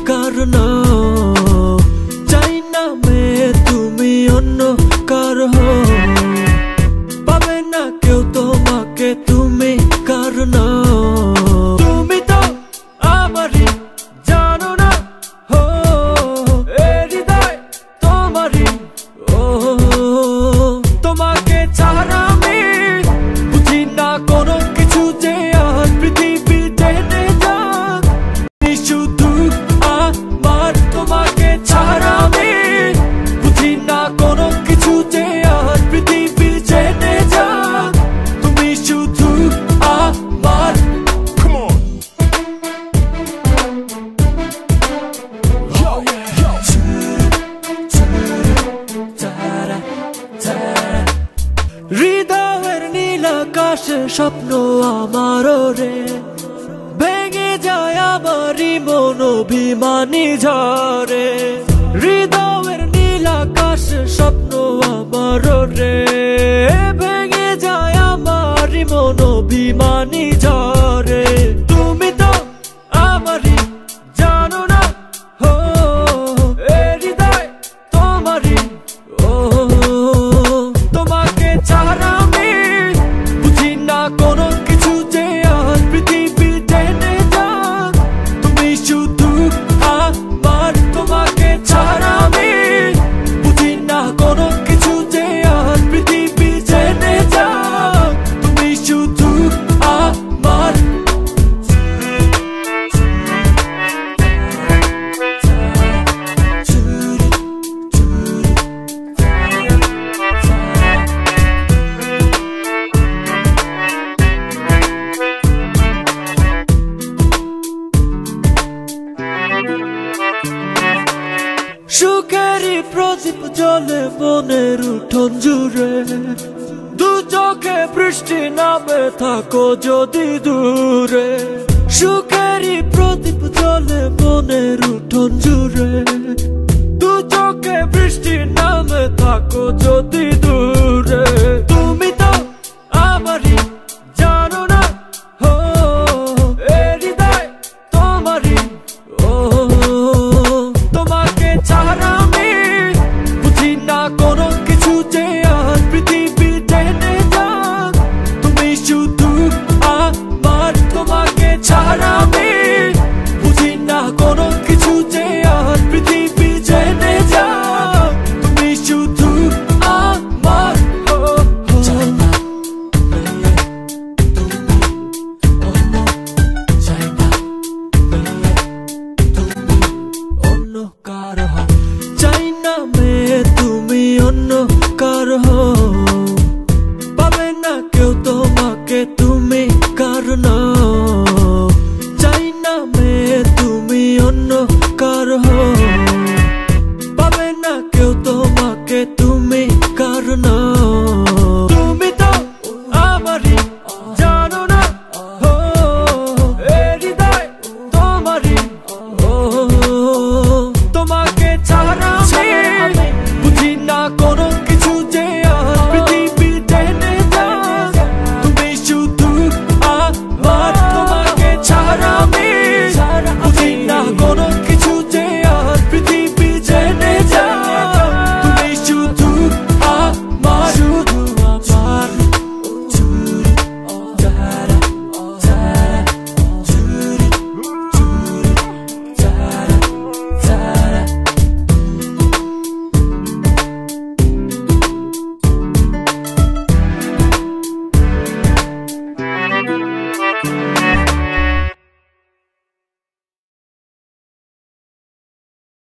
কারণ চাই না মেয়ে তুমি অন্য কারো পাবে না কেউ তোমাকে তুমি কারণ তুমি তো আমারই জানো না হো এ হৃদয় তোমারই ও তোমাকে ছাড়া আমি বুঝি না কোনো কিছু যে আর পৃথিবী টেনে যাক শুধু আমার তোমাকে ছাড়া আমি বুঝি না কোনো কিছু যে আর পৃথিবী টেনে যাক তুমি শুধু আমার হৃদয়ের নীল আকাশে স্বপ্ন আমারও রে ভেঙে যায় আমারই মন অভিমানী ঝরে হৃদয়ের নীল আকাশে স্বপ্ন আমারও রে ভেঙে যায় আমারই মন অভিমানী ঝরে তুমি তো আমারই জানো না হো এ হৃদয় তোমারই ও তোমাকে ছাড়া আমি বুঝি না কোনো কিছু যে আর পৃথিবী টেনে যাক তুমি শুধু আমার তোমাকে ছাড়া আমি বুঝি না কোনো কিছু যে আর পৃথিবী টেনে যাক তুমি শুধু আমার সুখেরই প্রদীপ জ্বলে মনের উঠোন জুড়ে দু চোখে বৃষ্টি নামে থাকো যদি দূরে সুখেরই প্রদীপ জ্বলে মনের উঠোন জুড়ে দু চোখে বৃষ্টি নামে থাকো যদি দূরে তুমি তো আমারই জানো না হো এ হৃদয় তোমারই ও তোমাকে ছাড়া আমি বুঝি না কোনো কিছু যে আর পৃথিবী টেনে যাক তুমি শুধু আমার তোমাকে ছাড়া আমি বুঝি না কোনো কিছু যে আর পৃথিবী টেনে যাক তুমি শুধু আমার চাই না চাই না অন্য কারো চাই না মেয়ে তুমি অন্য কারো পাবে না কেউ তোমাকে তুমি কারণ চাই না মেয়ে তুমি অন্য কারো